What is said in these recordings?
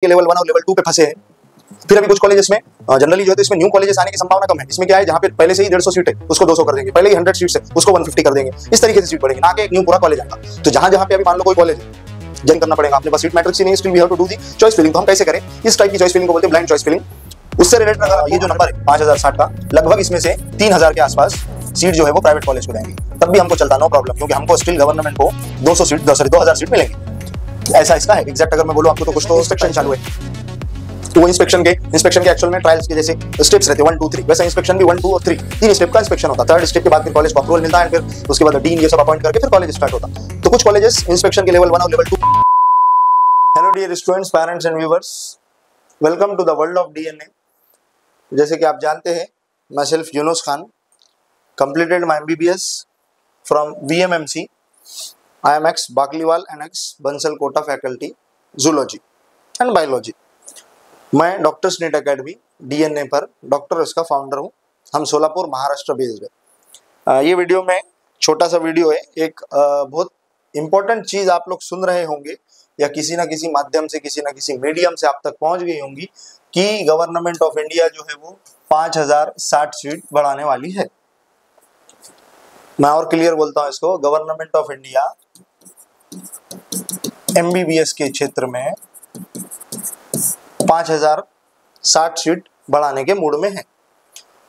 के लेवल 1 और लेवल 2 पे फंसे हैं। फिर अभी कुछ कॉलेजेस में जनरली जो है तो इसमें न्यू कॉलेजेस आने की संभावना कम है। इसमें क्या है, जहां पे पहले से ही 150 सीट है उसको 200 कर देंगे, पहले ही 100 सीट्स है उसको 150 कर देंगे, इस तरीके से सीट बढ़ेगी, ना कि एक न्यू पूरा कॉलेज आएगा। तो जहां जहां पे अभी मान लो कोई कॉलेज ज्वाइन करना पड़ेगा, अपने पास सीट मैट्रिक्स ही नहीं, still we have to do the choice filling. तो हम कैसे करें, इस टाइप की चॉइस फिलिंग को बोलते हैं ब्लाइंड चॉइस फिलिंग। उससे रिलेटेड अगर ये जो नंबर है 5060 का, लगभग इसमें से 3000 के आसपास सीट जो है वो प्राइवेट कॉलेज को जाएंगी, तब भी हमको चलता नो प्रॉब्लम, क्योंकि हमको स्टिल गवर्नमेंट को 2000 सीट मिलेंगी। ऐसा इसका है एग्जैक्ट। अगर मैं बोलूं आपको तो कुछ तो इंस्पेक्शन चालू है, तो वो इंस्पेक्शन के एक्चुअल में ट्रायल्स के जैसे स्टेप्स रहते हैं 1 2 3, वैसा इंस्पेक्शन भी 1 2 और 3 तीन स्टेप का इंस्पेक्शन होता है। थर्ड स्टेप के बाद फिर कॉलेज को अप्रूवल मिलता है, फिर उसके बाद डीन ये सब अपॉइंट करके फिर कॉलेज स्टार्ट होता है। तो कुछ कॉलेजेस इंस्पेक्शन के लेवल 1 और level 2। Hello dear students, parents and viewers, welcome to the world of DNA. जैसे कि आप जानते हैं, मैं self Yunus Khan completed my MBBS from VMMC. I am ex Bakliwal and ex Bansal Kota faculty zoology and biology. मैं doctors NEET academy DNA पर doctor इसका founder हूँ। हम सोलापुर महाराष्ट्र बेस्ड है। ये वीडियो में छोटा सा वीडियो है, एक बहुत इंपॉर्टेंट चीज आप लोग सुन रहे होंगे या किसी ना किसी माध्यम से, किसी ना किसी मीडियम से आप तक पहुंच गई होंगी कि गवर्नमेंट ऑफ इंडिया जो है वो 5060 सीट बढ़ाने वाली है। मैं और क्लियर बोलता हूं इसको, गवर्नमेंट ऑफ इंडिया एमबीबीएस के क्षेत्र में 5060 सीट बढ़ाने के मूड में है।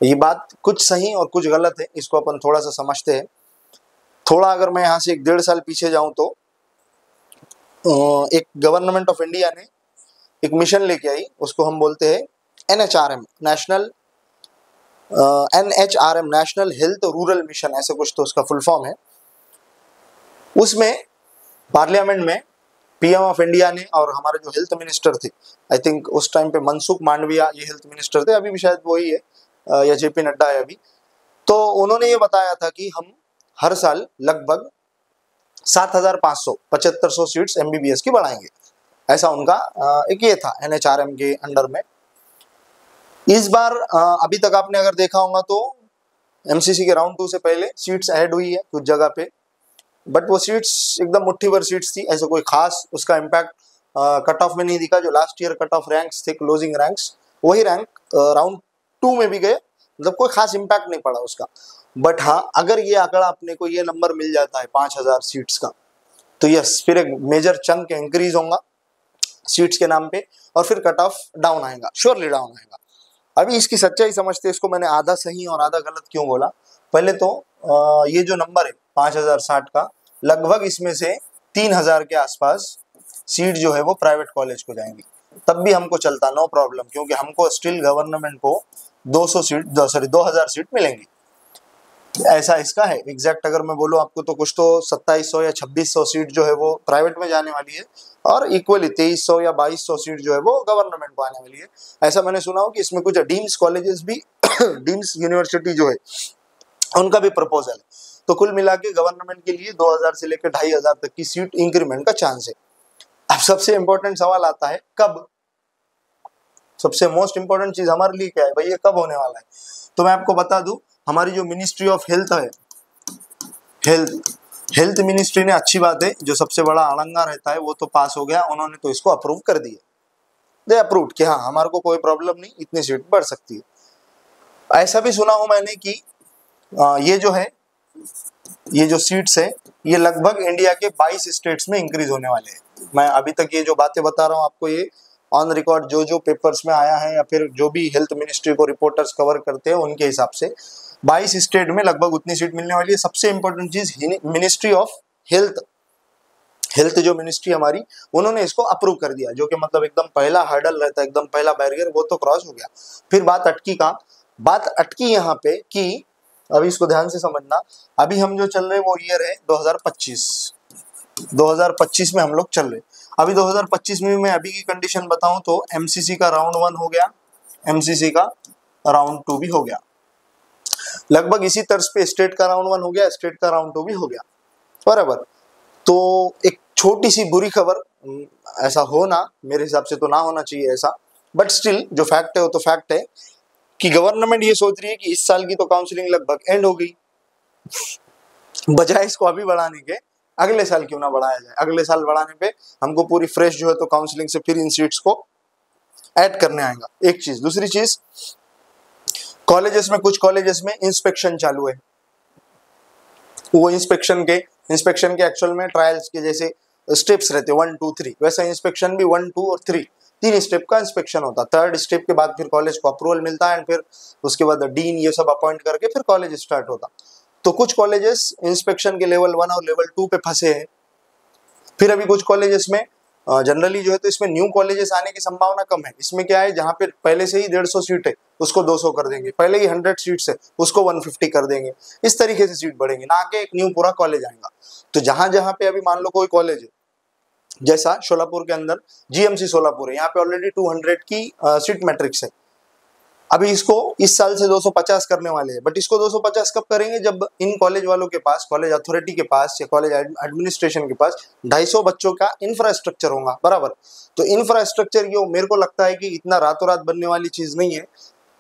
ये बात कुछ सही और कुछ गलत है, इसको अपन थोड़ा सा समझते हैं। थोड़ा अगर मैं यहाँ से 1.5 साल पीछे जाऊं तो एक गवर्नमेंट ऑफ इंडिया ने एक मिशन लेके आई, उसको हम बोलते हैं NHRM, NHRM national health rural mission, ऐसे कुछ तो उसका फुल फॉर्म है। उसमें पार्लियामेंट में पीएम ऑफ इंडिया ने और हमारे जो हेल्थ मिनिस्टर थे, आई थिंक उस टाइम पे मनसुख मांडविया ये हेल्थ मिनिस्टर थे, अभी भी शायद वही है या जेपी नड्डा है अभी। तो उन्होंने ये बताया था कि हम हर साल लगभग 7500 सीट्स एमबीबीएस की बढ़ाएंगे, ऐसा उनका एक ये था NHRM के अंडर में। इस बार अभी तक आपने अगर देखा होगा तो एमसीसी के राउंड 2 से पहले सीट्स ऐड हुई है कुछ जगह पे, बट वो सीट्स एकदम मुट्ठी भर सीट्स थी, ऐसे कोई खास उसका इम्पैक्ट कट ऑफ में नहीं दिखा। जो last year cut off ranks थे, क्लोजिंग रैंक्स, वही रैंक राउंड 2 में भी गए, मतलब कोई खास इम्पैक्ट नहीं पड़ा उसका। बट हाँ, अगर ये आंकड़ा अपने को ये नंबर मिल जाता है 5000 सीट्स का, तो यस, फिर एक मेजर चंक इंक्रीज होगा सीट्स के नाम पे, और फिर कट ऑफ डाउन आएगा, श्योरली डाउन आएगा। अभी इसकी सच्चाई समझते, इसको मैंने आधा सही और आधा गलत क्यों बोला। पहले तो ये जो नंबर है 5060 का, लगभग इसमें से 3000 के आसपास सीट जो है वो प्राइवेट कॉलेज को जाएंगी, तब भी हमको चलता नो प्रॉब्लम, क्योंकि हमको स्टिल गवर्नमेंट को 2000 सीट मिलेंगी। ऐसा इसका है एग्जैक्ट। अगर मैं बोलूँ आपको तो कुछ तो 2700 या 2600 सीट जो है वो प्राइवेट में जाने वाली है, और इक्वली 2300 या 2200 सीट जो है वो गवर्नमेंट को आने वाली है। ऐसा मैंने सुना हो कि इसमें कुछ डीम्स कॉलेजेस भी डीम्स यूनिवर्सिटी जो है उनका भी प्रपोजल है। तो कुल मिला के गवर्नमेंट के लिए 2000 से लेकर 2500 तक की सीट इंक्रीमेंट का चांस है। अब सबसे इंपॉर्टेंट सवाल आता है कब। सबसे मोस्ट इंपॉर्टेंट चीज हमारे लिए क्या है भाई, ये कब होने वाला है। तो मैं आपको बता दूं, हमारी जो मिनिस्ट्री ऑफ हेल्थ है, हेल्थ मिनिस्ट्री ने, अच्छी बात है, जो सबसे बड़ा अड़ंगा रहता है वो तो पास हो गया, उन्होंने तो इसको अप्रूव कर दिया, दे अप्रूव्ड कि हाँ हमारे को कोई प्रॉब्लम नहीं, इतनी सीट बढ़ सकती है। ऐसा भी सुना हूं मैंने कि ये जो है, ये जो सीट्स है, ये लगभग इंडिया के 22 स्टेट्स में इंक्रीज होने वाले हैं। मैं अभी तक ये जो बातें बता रहा हूँ आपको, ये ऑन रिकॉर्ड जो पेपर्स में आया है या फिर जो भी हेल्थ मिनिस्ट्री को रिपोर्टर्स कवर करते हैं उनके हिसाब से 22 स्टेट में लगभग उतनी सीट मिलने वाली है। सबसे इंपॉर्टेंट चीज, मिनिस्ट्री ऑफ हेल्थ जो मिनिस्ट्री हमारी, उन्होंने इसको अप्रूव कर दिया, जो कि मतलब एकदम पहला हर्डल रहता है, एकदम पहला बैरियर, वो तो क्रॉस हो गया। फिर बात अटकी यहाँ पे कि अभी इसको ध्यान से समझना, अभी हम जो चल रहे वो ईयर है 2025 में हम लोग चल रहे। अभी 2025 में मैं अभी की कंडीशन बताऊं तो एमसीसी का राउंड 1 हो गया, एमसीसी का राउंड 2 भी हो गया, लगभग इसी तर्ज पे स्टेट का राउंड 1 हो गया, स्टेट का राउंड 2 भी हो गया, बराबर। तो एक छोटी सी बुरी खबर, ऐसा होना मेरे हिसाब से तो ना होना चाहिए ऐसा, बट स्टिल जो फैक्ट है वो तो फैक्ट है कि गवर्नमेंट ये सोच रही है कि इस साल की तो काउंसलिंग लगभग एंड हो गई, बजाय इसको अभी बढ़ाने के अगले साल क्यों ना बढ़ाया जाए। अगले साल बढ़ाने पे हमको पूरी फ्रेश जो है तो काउंसलिंग से फिर इन सीट्स को ऐड करने आएगा, एक चीज। दूसरी चीज, कॉलेजेस में, कुछ कॉलेजेस में इंस्पेक्शन चालू है, वो इंस्पेक्शन के एक्चुअल में ट्रायल्स के जैसे स्टेप्स रहते 1 2 3, वैसा इंस्पेक्शन भी 1 2 और 3 तीन स्टेप का इंस्पेक्शन होता। थर्ड स्टेप के बाद फिर कॉलेज को अप्रूवल मिलता है एंड फिर उसके बाद डीन ये सब अपॉइंट करके फिर कॉलेज स्टार्ट होता। तो कुछ कॉलेजेस इंस्पेक्शन के लेवल 1 और लेवल 2 पे फंसे हैं। फिर अभी कुछ कॉलेजेस में जनरली जो है तो इसमें न्यू कॉलेजेस आने की संभावना कम है। इसमें क्या है, जहाँ पे पहले से ही 150 सीट है उसको 200 कर देंगे, पहले ही 100 सीट्स है उसको 150 कर देंगे, इस तरीके से सीट बढ़ेंगे, ना कि एक न्यू पूरा कॉलेज आएगा। तो जहां जहां पे अभी मान लो कोई कॉलेज है, जैसा शोलापुर के अंदर जीएमसी सोलापुर है, यहाँ पे ऑलरेडी 200 की सीट मैट्रिक्स है। अभी इसको इस साल से 250 करने वाले हैं, बट इसको 250 कब करेंगे, जब इन कॉलेज वालों के पास, कॉलेज अथॉरिटी के पास या कॉलेज एडमिनिस्ट्रेशन के पास 250 बच्चों का इंफ्रास्ट्रक्चर होगा, बराबर। तो इंफ्रास्ट्रक्चर ये मेरे को लगता है कि इतना रातों रात बनने वाली चीज नहीं है।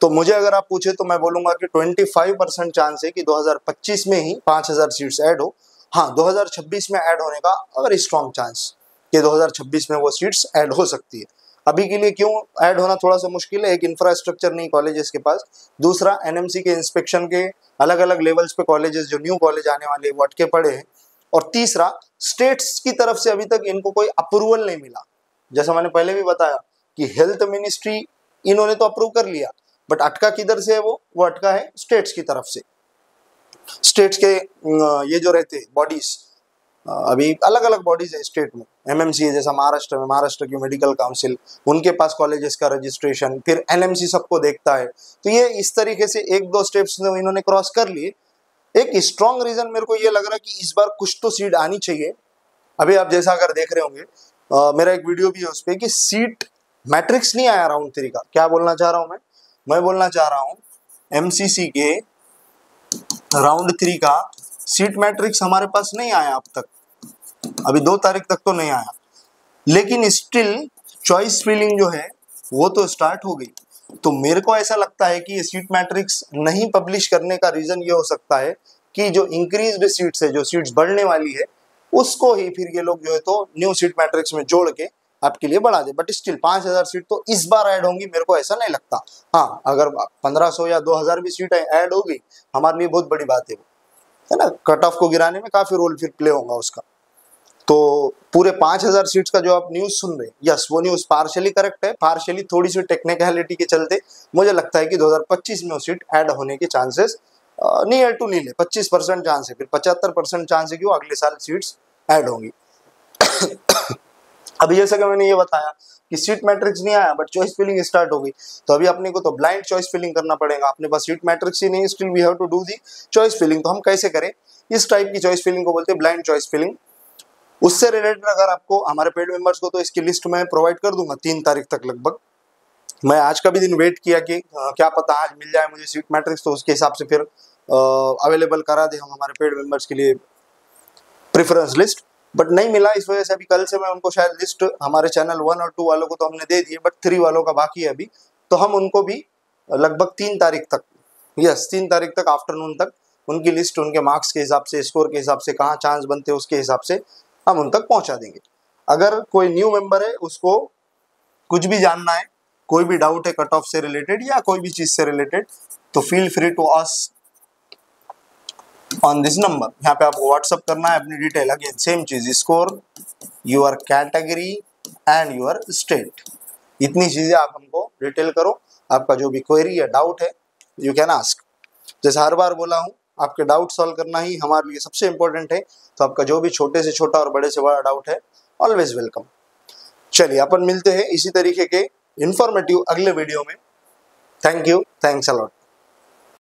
तो मुझे अगर आप पूछे तो मैं बोलूंगा कि 25% चांस है कि 2025 में ही 5000 सीट्स ऐड हो। हाँ, 2026 में ऐड होने का अगर स्ट्रॉन्ग चांस कि 2026 में वो सीट्स ऐड हो सकती है। अभी के लिए क्यों ऐड होना थोड़ा सा मुश्किल है, एक इंफ्रास्ट्रक्चर नहीं कॉलेजेस के पास, दूसरा एनएमसी के इंस्पेक्शन के अलग अलग लेवल्स पे कॉलेजेस जो न्यू कॉलेज आने वाले हैं वो अटके पड़े हैं, और तीसरा स्टेट्स की तरफ से अभी तक इनको कोई अप्रूवल नहीं मिला। जैसा मैंने पहले भी बताया कि हेल्थ मिनिस्ट्री इन्होंने तो अप्रूव कर लिया, बट अटका किधर से है, वो अटका है स्टेट्स की तरफ से। स्टेट्स के ये जो रहते बॉडीज, अभी अलग अलग बॉडीज है स्टेट में, एमएमसी है जैसा महाराष्ट्र में, महाराष्ट्र की मेडिकल काउंसिल, उनके पास कॉलेजेस का रजिस्ट्रेशन, फिर एनएमसी सबको देखता है। तो ये इस तरीके से एक दो स्टेप्स इन्होंने क्रॉस कर लिए। एक स्ट्रॉन्ग रीजन मेरे को ये लग रहा है कि इस बार कुछ तो सीट आनी चाहिए। अभी आप जैसा अगर देख रहे होंगे, मेरा एक वीडियो भी है उस पर कि सीट मैट्रिक्स नहीं आया राउंड 3 का। क्या बोलना चाह रहा हूं मैं बोलना चाह रहा हूं एमसीसी के राउंड 3 का सीट मैट्रिक्स हमारे पास नहीं आया अब तक, अभी 2 तारीख तक तो नहीं आया, लेकिन स्टिल चॉइस फिलिंग जो है वो तो स्टार्ट हो गई। तो मेरे को ऐसा लगता है कि ये सीट मैट्रिक्स नहीं पब्लिश करने का रीजन ये हो सकता है कि जो इंक्रीज्ड सीट्स है, जो सीट्स बढ़ने वाली है, उसको ही फिर ये लोग जो है तो न्यू सीट मैट्रिक्स में जोड़ के आपके लिए बढ़ा दे। बट स्टिल 5000 सीट तो इस बार ऐड होंगी, मेरे को ऐसा नहीं लगता। हाँ, अगर 1500 या 2000 भी सीट ऐड होगी हमारे लिए बहुत बड़ी बात है ना। कट ऑफ को गिराने में काफी रोल फिर प्ले होगा उसका। तो पूरे 5000 सीट्स का जो आप न्यूज सुन रहे हैं, यस वो न्यूज पार्शियली करेक्ट है, पार्शियली थोड़ी सी टेक्निकलिटी के चलते मुझे लगता है कि 2025 में वो सीट ऐड होने के चांसेस नियर टू नील है। 25% चांस है, फिर 75% चांस है कि वो अगले साल सीट्स ऐड होंगी। अभी जैसा कि मैंने ये बताया कि सीट मैट्रिक्स नहीं आया बट चॉइस फिलिंग स्टार्ट हो गई, तो अभी अपने को तो ब्लाइंड चॉइस फिलिंग करना पड़ेगा। अपने पास सीट मैट्रिक्स ही नहीं, still we have to do the choice filling. तो हम कैसे करें, इस टाइप की चॉइस फिलिंग को बोलते हैं ब्लाइंड चॉइस फिलिंग। उससे रिलेटेड अगर आपको हमारे पेड मेंबर्स को, तो इसकी लिस्ट मैं प्रोवाइड कर दूंगा 3 तारीख तक लगभग। मैं आज का भी दिन वेट किया कि क्या पता आज मिल जाए मुझे सीट मैट्रिक्स, तो उसके हिसाब से फिर अवेलेबल करा दे हम हमारे पेड मेंबर्स के लिए प्रेफरेंस लिस्ट, बट नहीं मिला। इस वजह से अभी कल से मैं उनको शायद लिस्ट, हमारे चैनल 1 और 2 वालों को तो हमने दे दिए, बट 3 वालों का बाकी है अभी, तो हम उनको भी लगभग 3 तारीख तक, यस 3 तारीख तक आफ्टरनून तक उनकी लिस्ट, उनके मार्क्स के हिसाब से, स्कोर के हिसाब से, कहाँ चांस बनते हैं उसके हिसाब से हम उन तक पहुंचा देंगे। अगर कोई न्यू मेंबर है, उसको कुछ भी जानना है, कोई भी डाउट है कट ऑफ से रिलेटेड या कोई भी चीज से रिलेटेड, तो feel free to ask on this number. यहाँ पे आपको व्हाट्सअप करना है अपनी डिटेल, अगेन सेम चीज, score, your category and your state, इतनी चीजें आप हमको डिटेल करो। आपका जो भी क्वेरी या डाउट है यू कैन आस्क। जैसे हर बार बोला हूँ, आपके डाउट सॉल्व करना ही हमारे लिए सबसे इंपॉर्टेंट है, तो आपका जो भी छोटे से छोटा और बड़े से बड़ा डाउट है ऑलवेज वेलकम। चलिए अपन मिलते हैं इसी तरीके के इंफॉर्मेटिव अगले वीडियो में। Thank you, thanks a lot.